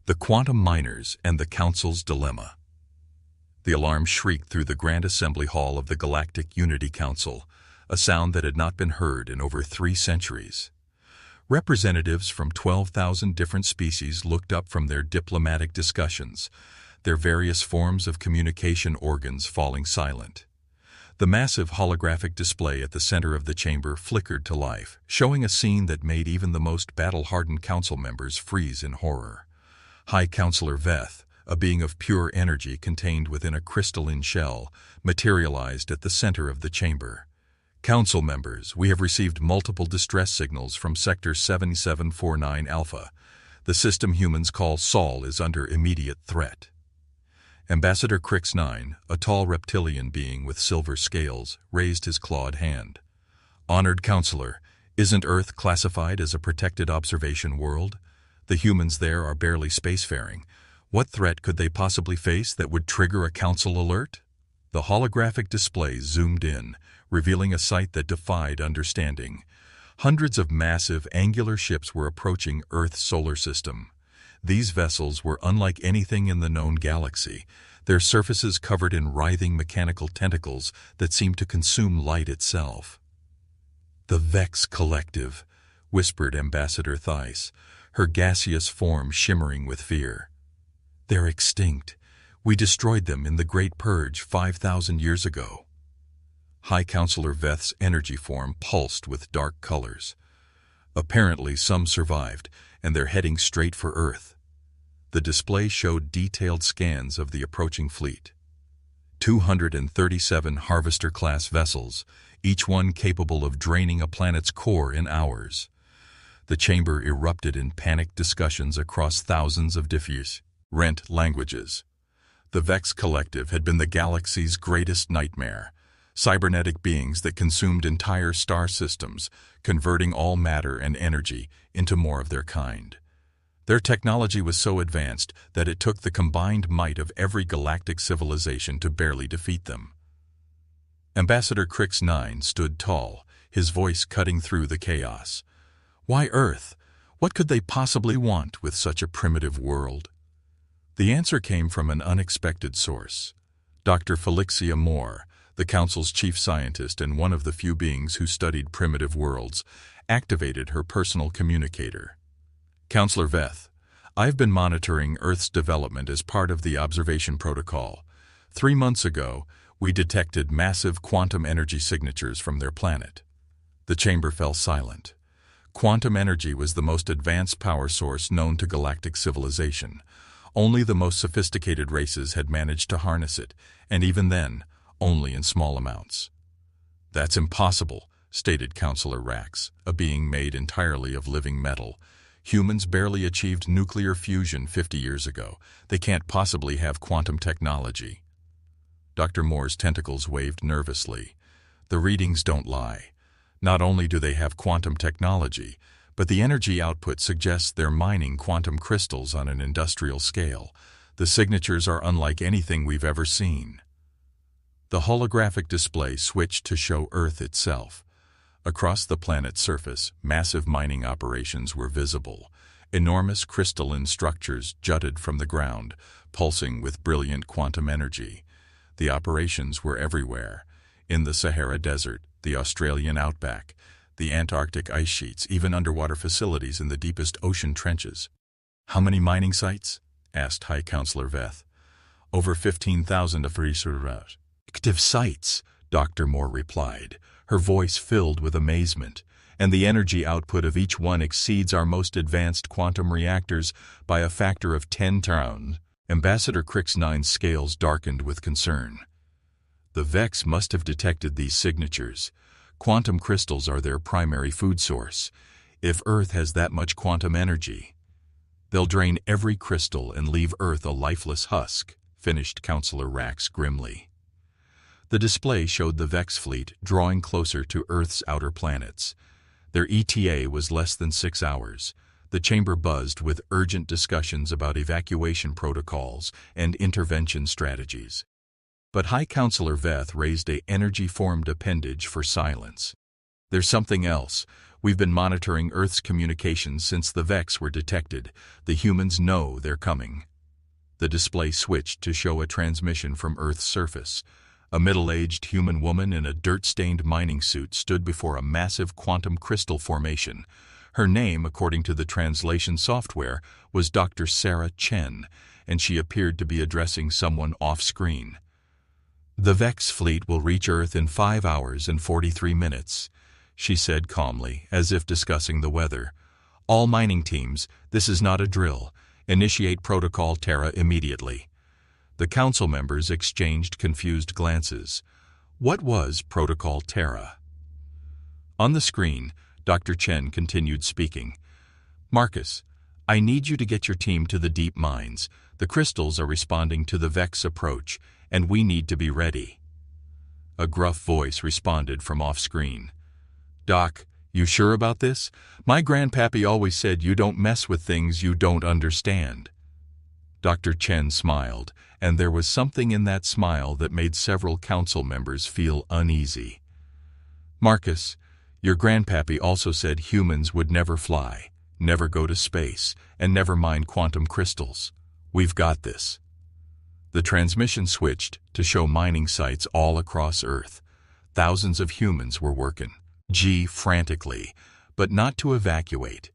The quantum miners and the Council's dilemma. The alarm shrieked through the Grand Assembly Hall of the Galactic Unity Council, a sound that had not been heard in over 3 centuries. Representatives from 12,000 different species looked up from their diplomatic discussions, their various forms of communication organs falling silent. The massive holographic display at the center of the chamber flickered to life, showing a scene that made even the most battle-hardened council members freeze in horror. High Counselor Veth, a being of pure energy contained within a crystalline shell, materialized at the center of the chamber. Council members, we have received multiple distress signals from Sector 7749 Alpha. The system humans call Sol is under immediate threat. Ambassador Crix-9, a tall reptilian being with silver scales, raised his clawed hand. Honored Counselor, isn't Earth classified as a protected observation world? The humans there are barely spacefaring. What threat could they possibly face that would trigger a council alert? The holographic display zoomed in, revealing a sight that defied understanding. Hundreds of massive, angular ships were approaching Earth's solar system. These vessels were unlike anything in the known galaxy, their surfaces covered in writhing mechanical tentacles that seemed to consume light itself. "The Vex Collective," whispered Ambassador Theiss, her gaseous form shimmering with fear. "They're extinct. We destroyed them in the Great Purge 5,000 years ago." High Counselor Veth's energy form pulsed with dark colors. Apparently some survived, and they're heading straight for Earth. The display showed detailed scans of the approaching fleet. 237 Harvester-class vessels, each one capable of draining a planet's core in hours. The chamber erupted in panicked discussions across thousands of different languages. The Vex Collective had been the galaxy's greatest nightmare. Cybernetic beings that consumed entire star systems, converting all matter and energy into more of their kind. Their technology was so advanced that it took the combined might of every galactic civilization to barely defeat them. Ambassador Crix-9 stood tall, his voice cutting through the chaos. Why Earth? What could they possibly want with such a primitive world? The answer came from an unexpected source. Dr. Felixia Moore, the Council's chief scientist and one of the few beings who studied primitive worlds, activated her personal communicator. "Counselor Veth, I've been monitoring Earth's development as part of the observation protocol. 3 months ago, we detected massive quantum energy signatures from their planet." The chamber fell silent. Quantum energy was the most advanced power source known to galactic civilization. Only the most sophisticated races had managed to harness it, and even then, only in small amounts. "That's impossible," stated Counselor Rax, a being made entirely of living metal. "Humans barely achieved nuclear fusion 50 years ago. They can't possibly have quantum technology." Dr. Moore's tentacles waved nervously. "The readings don't lie. Not only do they have quantum technology, but the energy output suggests they're mining quantum crystals on an industrial scale. The signatures are unlike anything we've ever seen." The holographic display switched to show Earth itself. Across the planet's surface, massive mining operations were visible. Enormous crystalline structures jutted from the ground, pulsing with brilliant quantum energy. The operations were everywhere. In the Sahara Desert, the Australian outback, the Antarctic ice sheets, even underwater facilities in the deepest ocean trenches. "How many mining sites?" asked High Counselor Veth. "Over 15,000 of research. Active sites," Dr. Moore replied, her voice filled with amazement, "and the energy output of each one exceeds our most advanced quantum reactors by a factor of 10 times. Ambassador Crix-9's scales darkened with concern. "The Vex must have detected these signatures. Quantum crystals are their primary food source. If Earth has that much quantum energy, they'll drain every crystal and leave Earth a lifeless husk," finished Counselor Rax grimly. The display showed the Vex fleet drawing closer to Earth's outer planets. Their ETA was less than 6 hours. The chamber buzzed with urgent discussions about evacuation protocols and intervention strategies. But High Counselor Veth raised a energy-formed appendage for silence. "There's something else. We've been monitoring Earth's communications since the Vex were detected. The humans know they're coming." The display switched to show a transmission from Earth's surface. A middle-aged human woman in a dirt-stained mining suit stood before a massive quantum crystal formation. Her name, according to the translation software, was Dr. Sarah Chen, and she appeared to be addressing someone off-screen. "The Vex fleet will reach Earth in 5 hours and 43 minutes, she said calmly, as if discussing the weather. "All mining teams, this is not a drill. Initiate Protocol Terra immediately." The council members exchanged confused glances. What was Protocol Terra? On the screen, Dr. Chen continued speaking. "Marcus, I need you to get your team to the deep mines. The crystals are responding to the Vex approach, and we need to be ready." A gruff voice responded from off-screen. "Doc, you sure about this? My grandpappy always said you don't mess with things you don't understand." Dr. Chen smiled, and there was something in that smile that made several council members feel uneasy. "Marcus, your grandpappy also said humans would never fly, never go to space, and never mine quantum crystals. We've got this." The transmission switched to show mining sites all across Earth. Thousands of humans were working frantically, but not to evacuate.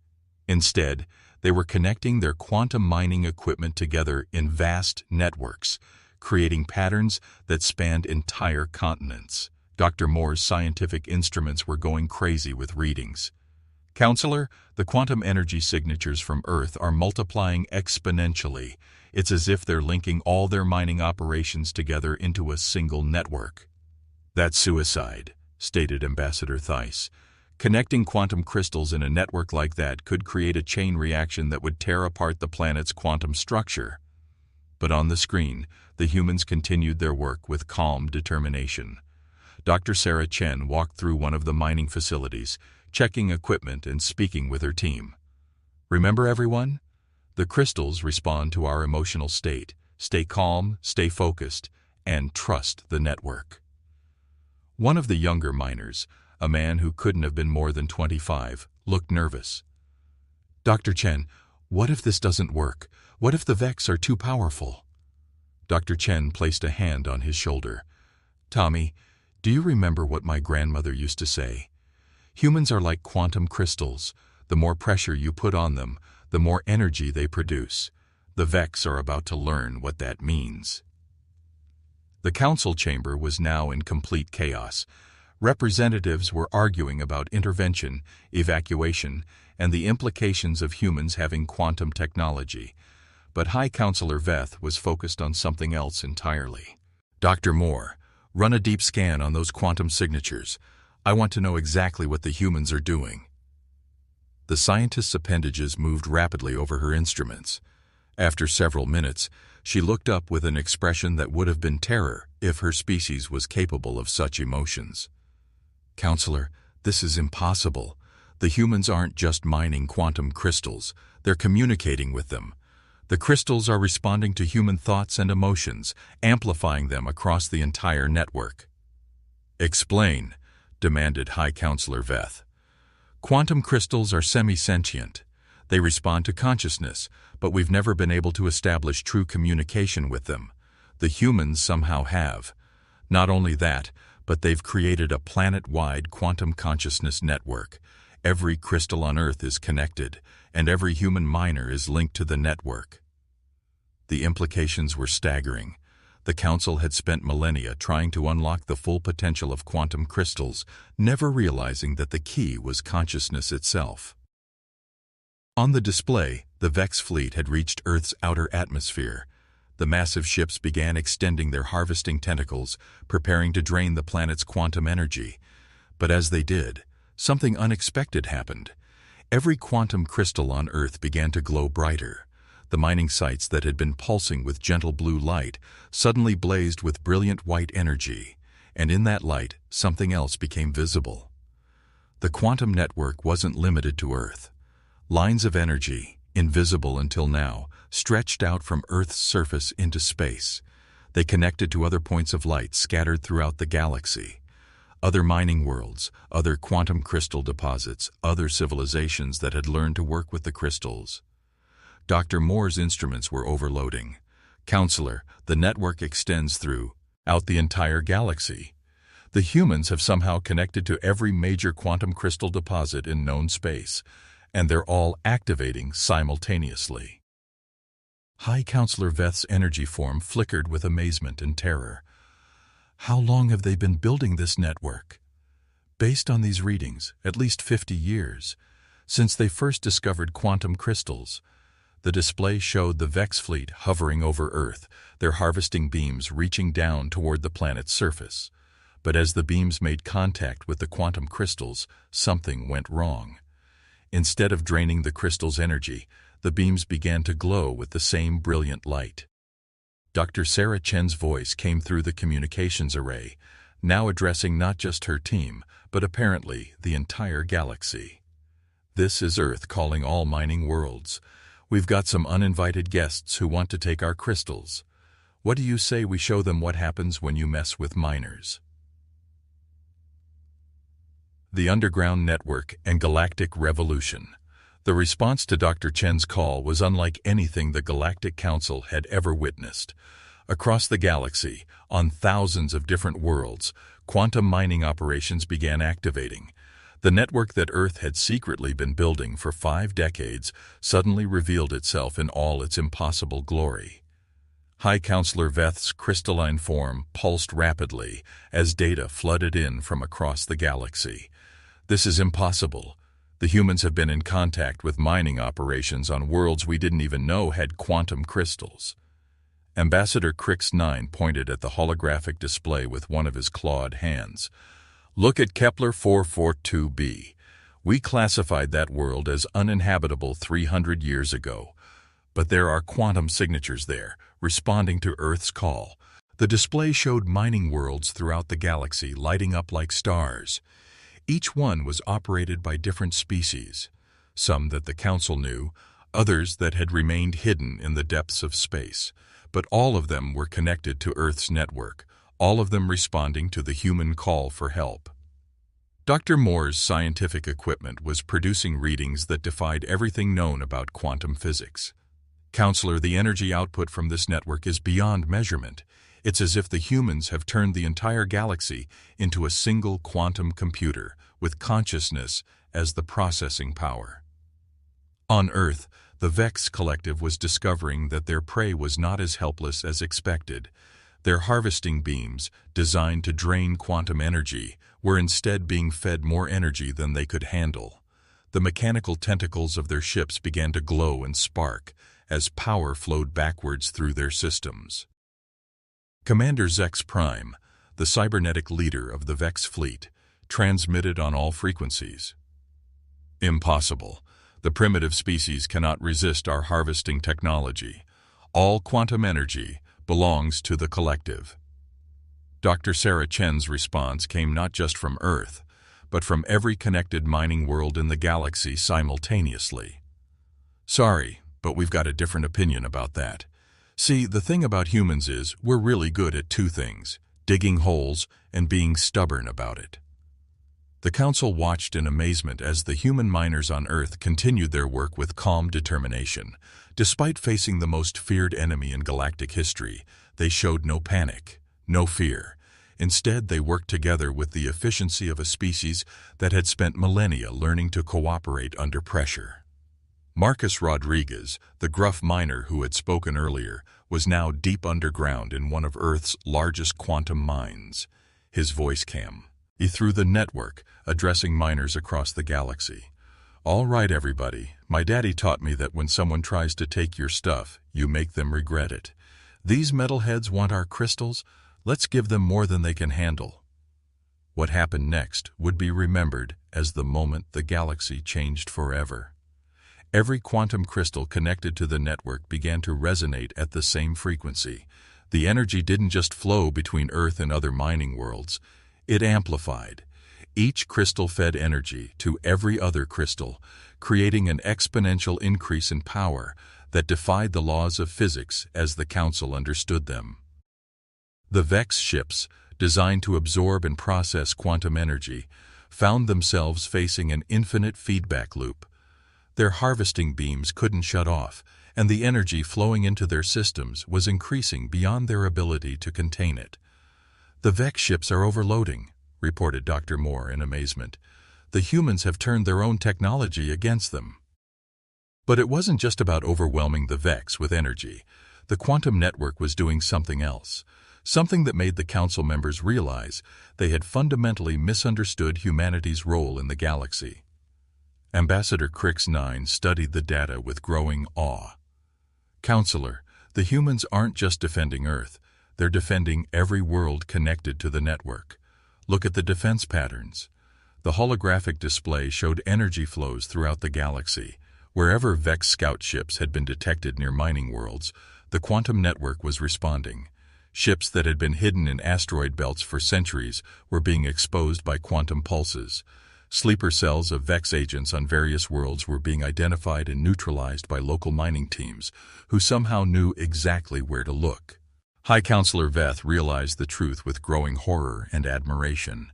Instead, they were connecting their quantum mining equipment together in vast networks, creating patterns that spanned entire continents. Dr. Moore's scientific instruments were going crazy with readings. "Counselor, the quantum energy signatures from Earth are multiplying exponentially. It's as if they're linking all their mining operations together into a single network." "That's suicide," stated Ambassador Theiss. "Connecting quantum crystals in a network like that could create a chain reaction that would tear apart the planet's quantum structure." But on the screen, the humans continued their work with calm determination. Dr. Sarah Chen walked through one of the mining facilities, checking equipment and speaking with her team. "Remember, everyone? The crystals respond to our emotional state. Stay calm, stay focused, and trust the network." One of the younger miners, a man who couldn't have been more than 25, looked nervous. "Dr. Chen, what if this doesn't work? What if the Vex are too powerful?" Dr. Chen placed a hand on his shoulder. "Tommy, do you remember what my grandmother used to say? Humans are like quantum crystals. The more pressure you put on them, the more energy they produce. The Vex are about to learn what that means." The council chamber was now in complete chaos. Representatives were arguing about intervention, evacuation, and the implications of humans having quantum technology. But High Counselor Veth was focused on something else entirely. "Dr. Moore, run a deep scan on those quantum signatures. I want to know exactly what the humans are doing." The scientist's appendages moved rapidly over her instruments. After several minutes, she looked up with an expression that would have been terror if her species was capable of such emotions. "Counselor, this is impossible. The humans aren't just mining quantum crystals, they're communicating with them. The crystals are responding to human thoughts and emotions, amplifying them across the entire network." "Explain," demanded High Counselor Veth. "Quantum crystals are semi-sentient. They respond to consciousness, but we've never been able to establish true communication with them. The humans somehow have. Not only that, but they've created a planet-wide quantum consciousness network. Every crystal on Earth is connected, and every human miner is linked to the network." The implications were staggering. The Council had spent millennia trying to unlock the full potential of quantum crystals, never realizing that the key was consciousness itself. On the display, the Vex fleet had reached Earth's outer atmosphere. The massive ships began extending their harvesting tentacles, preparing to drain the planet's quantum energy. But as they did, something unexpected happened. Every quantum crystal on Earth began to glow brighter. The mining sites that had been pulsing with gentle blue light suddenly blazed with brilliant white energy, and in that light, something else became visible. The quantum network wasn't limited to Earth. Lines of energy, invisible until now, stretched out from Earth's surface into space. They connected to other points of light scattered throughout the galaxy. Other mining worlds, other quantum crystal deposits, other civilizations that had learned to work with the crystals. Dr. Moore's instruments were overloading. Counselor, the network extends throughout the entire galaxy. The humans have somehow connected to every major quantum crystal deposit in known space, and they're all activating simultaneously. High Counselor Veth's energy form flickered with amazement and terror. How long have they been building this network? Based on these readings, at least 50 years, since they first discovered quantum crystals. The display showed the Vex fleet hovering over Earth, their harvesting beams reaching down toward the planet's surface. But as the beams made contact with the quantum crystals, something went wrong. Instead of draining the crystal's energy, the beams began to glow with the same brilliant light. Dr. Sarah Chen's voice came through the communications array, now addressing not just her team, but apparently the entire galaxy. This is Earth calling all mining worlds. We've got some uninvited guests who want to take our crystals. What do you say we show them what happens when you mess with miners? The Underground Network and Galactic Revolution. The response to Dr. Chen's call was unlike anything the Galactic Council had ever witnessed. Across the galaxy, on thousands of different worlds, quantum mining operations began activating. The network that Earth had secretly been building for 5 decades suddenly revealed itself in all its impossible glory. High Counselor Veth's crystalline form pulsed rapidly as data flooded in from across the galaxy. This is impossible. The humans have been in contact with mining operations on worlds we didn't even know had quantum crystals. Ambassador Crix 9 pointed at the holographic display with one of his clawed hands. Look at Kepler 442b. We classified that world as uninhabitable 300 years ago. But there are quantum signatures there, responding to Earth's call. The display showed mining worlds throughout the galaxy lighting up like stars. Each one was operated by different species, some that the Council knew, others that had remained hidden in the depths of space. But all of them were connected to Earth's network, all of them responding to the human call for help. Dr. Moore's scientific equipment was producing readings that defied everything known about quantum physics. Counselor, the energy output from this network is beyond measurement. It's as if the humans have turned the entire galaxy into a single quantum computer, with consciousness as the processing power. On Earth, the Vex Collective was discovering that their prey was not as helpless as expected. Their harvesting beams, designed to drain quantum energy, were instead being fed more energy than they could handle. The mechanical tentacles of their ships began to glow and spark as power flowed backwards through their systems. Commander Zex Prime, the cybernetic leader of the Vex fleet, transmitted on all frequencies. Impossible. The primitive species cannot resist our harvesting technology. All quantum energy belongs to the collective. Dr. Sarah Chen's response came not just from Earth, but from every connected mining world in the galaxy simultaneously. Sorry, but we've got a different opinion about that. See, the thing about humans is we're really good at 2 things, digging holes and being stubborn about it. The Council watched in amazement as the human miners on Earth continued their work with calm determination. Despite facing the most feared enemy in galactic history, they showed no panic, no fear. Instead, they worked together with the efficiency of a species that had spent millennia learning to cooperate under pressure. Marcus Rodriguez, the gruff miner who had spoken earlier, was now deep underground in one of Earth's largest quantum mines. His voice came through the network, addressing miners across the galaxy. All right, everybody, my daddy taught me that when someone tries to take your stuff, you make them regret it. These metalheads want our crystals. Let's give them more than they can handle. What happened next would be remembered as the moment the galaxy changed forever. Every quantum crystal connected to the network began to resonate at the same frequency. The energy didn't just flow between Earth and other mining worlds. It amplified. Each crystal fed energy to every other crystal, creating an exponential increase in power that defied the laws of physics as the Council understood them. The Vex ships, designed to absorb and process quantum energy, found themselves facing an infinite feedback loop. Their harvesting beams couldn't shut off, and the energy flowing into their systems was increasing beyond their ability to contain it. "The Vex ships are overloading," reported Dr. Moore in amazement. "The humans have turned their own technology against them." But it wasn't just about overwhelming the Vex with energy. The quantum network was doing something else, something that made the Council members realize they had fundamentally misunderstood humanity's role in the galaxy. Ambassador Crix 9 studied the data with growing awe. "Counselor, the humans aren't just defending Earth, they're defending every world connected to the network. Look at the defense patterns." The holographic display showed energy flows throughout the galaxy. Wherever Vex scout ships had been detected near mining worlds, the quantum network was responding. Ships that had been hidden in asteroid belts for centuries were being exposed by quantum pulses. Sleeper cells of Vex agents on various worlds were being identified and neutralized by local mining teams, who somehow knew exactly where to look. High Counselor Veth realized the truth with growing horror and admiration.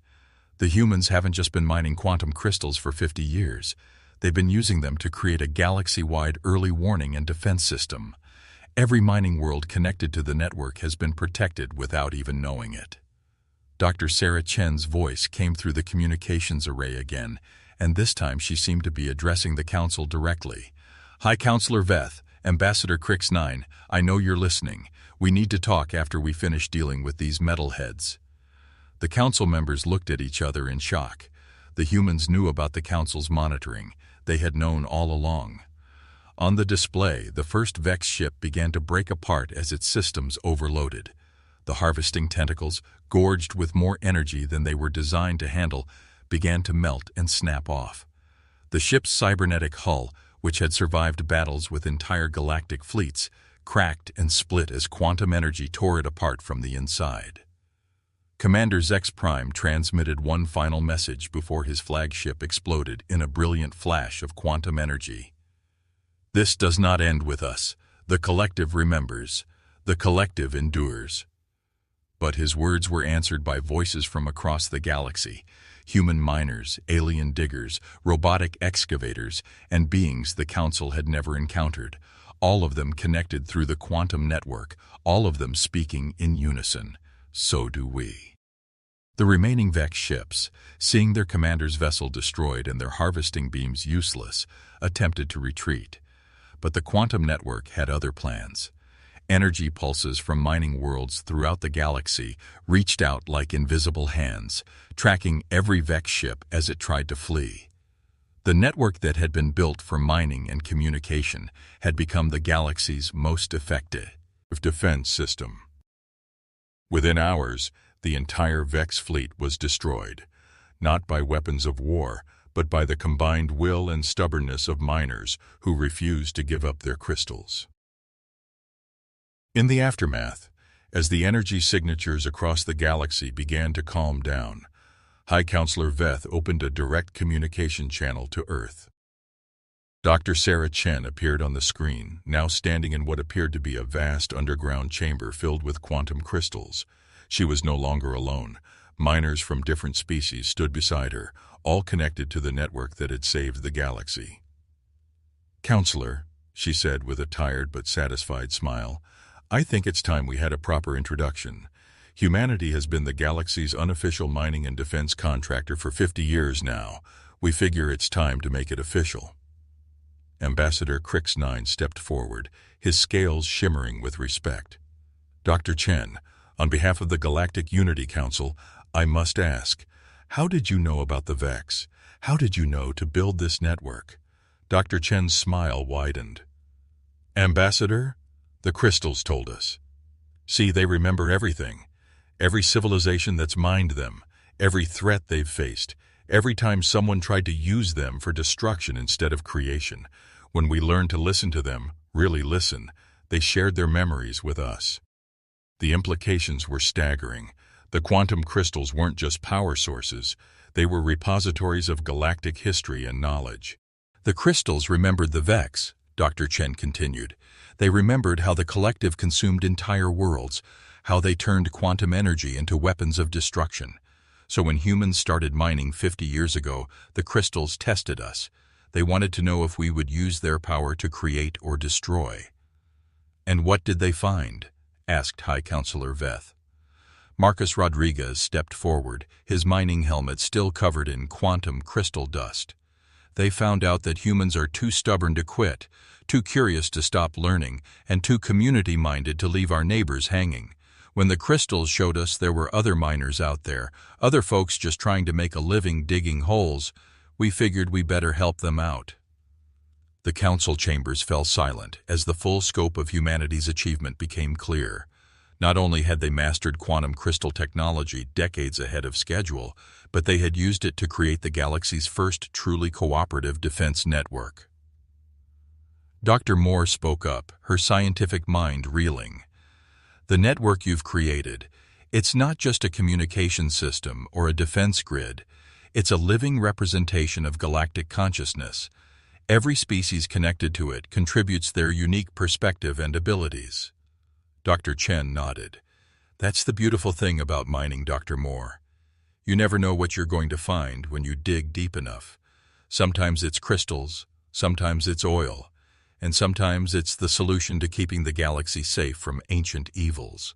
The humans haven't just been mining quantum crystals for 50 years. They've been using them to create a galaxy-wide early warning and defense system. Every mining world connected to the network has been protected without even knowing it. Dr. Sarah Chen's voice came through the communications array again, and this time she seemed to be addressing the Council directly. "High Counselor Veth, Ambassador Crix 9, I know you're listening. We need to talk after we finish dealing with these metalheads." The Council members looked at each other in shock. The humans knew about the Council's monitoring. They had known all along. On the display, the first Vex ship began to break apart as its systems overloaded. The harvesting tentacles, gorged with more energy than they were designed to handle, began to melt and snap off. The ship's cybernetic hull, which had survived battles with entire galactic fleets, cracked and split as quantum energy tore it apart from the inside. Commander Zex Prime transmitted one final message before his flagship exploded in a brilliant flash of quantum energy. "This does not end with us. The collective remembers. The collective endures." But his words were answered by voices from across the galaxy. Human miners, alien diggers, robotic excavators, and beings the Council had never encountered. All of them connected through the quantum network, all of them speaking in unison. "So do we." The remaining Vex ships, seeing their commander's vessel destroyed and their harvesting beams useless, attempted to retreat. But the quantum network had other plans. Energy pulses from mining worlds throughout the galaxy reached out like invisible hands, tracking every Vex ship as it tried to flee. The network that had been built for mining and communication had become the galaxy's most effective defense system. Within hours, the entire Vex fleet was destroyed, not by weapons of war, but by the combined will and stubbornness of miners who refused to give up their crystals. In the aftermath, as the energy signatures across the galaxy began to calm down, High Counselor Veth opened a direct communication channel to Earth. Dr. Sarah Chen appeared on the screen, now standing in what appeared to be a vast underground chamber filled with quantum crystals. She was no longer alone. Miners from different species stood beside her, all connected to the network that had saved the galaxy. "Counselor," she said with a tired but satisfied smile, "I think it's time we had a proper introduction. Humanity has been the galaxy's unofficial mining and defense contractor for 50 years now. We figure it's time to make it official." Ambassador Crix 9 stepped forward, his scales shimmering with respect. "Dr. Chen, on behalf of the Galactic Unity Council, I must ask, how did you know about the Vex? How did you know to build this network?" Dr. Chen's smile widened. "Ambassador, the crystals told us. See, they remember everything. Every civilization that's mined them, every threat they've faced, every time someone tried to use them for destruction instead of creation. When we learned to listen to them, really listen, they shared their memories with us." The implications were staggering. The quantum crystals weren't just power sources, they were repositories of galactic history and knowledge. "The crystals remembered the Vex," Dr. Chen continued. "They remembered how the collective consumed entire worlds, how they turned quantum energy into weapons of destruction. So when humans started mining 50 years ago, the crystals tested us. They wanted to know if we would use their power to create or destroy. "And what did they find?" asked High Counselor Veth. Marcus Rodriguez stepped forward, his mining helmet still covered in quantum crystal dust. "They found out that humans are too stubborn to quit, too curious to stop learning, and too community-minded to leave our neighbors hanging. When the crystals showed us there were other miners out there, other folks just trying to make a living digging holes, we figured we better help them out." The council chambers fell silent as the full scope of humanity's achievement became clear. Not only had they mastered quantum crystal technology decades ahead of schedule, but they had used it to create the galaxy's first truly cooperative defense network. Dr. Moore spoke up, her scientific mind reeling. "The network you've created, it's not just a communication system or a defense grid. It's a living representation of galactic consciousness. Every species connected to it contributes their unique perspective and abilities." Dr. Chen nodded. "That's the beautiful thing about mining, Dr. Moore. You never know what you're going to find when you dig deep enough. Sometimes it's crystals, sometimes it's oil, and sometimes it's the solution to keeping the galaxy safe from ancient evils."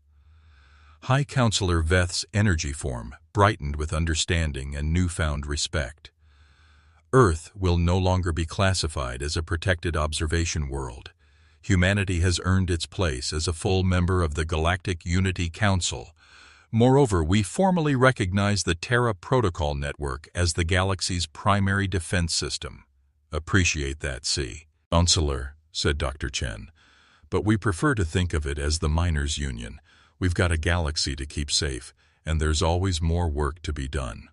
High Counselor Veth's energy form brightened with understanding and newfound respect. Earth will no longer be classified as a protected observation world. Humanity has earned its place as a full member of the Galactic Unity Council. Moreover, we formally recognize the Terra Protocol Network as the galaxy's primary defense system. "Appreciate that, Counselor," said Dr. Chen. "But we prefer to think of it as the Miners' Union. We've got a galaxy to keep safe, and there's always more work to be done."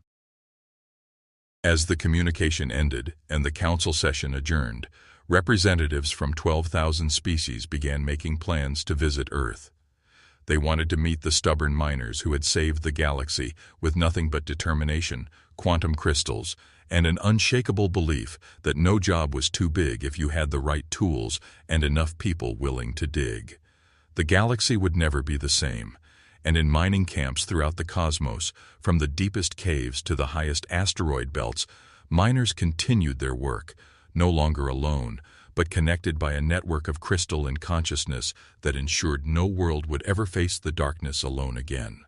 As the communication ended and the council session adjourned, representatives from 12,000 species began making plans to visit Earth. They wanted to meet the stubborn miners who had saved the galaxy with nothing but determination, quantum crystals, and an unshakable belief that no job was too big if you had the right tools and enough people willing to dig. The galaxy would never be the same, and in mining camps throughout the cosmos, from the deepest caves to the highest asteroid belts, miners continued their work, no longer alone, but connected by a network of crystal and consciousness that ensured no world would ever face the darkness alone again.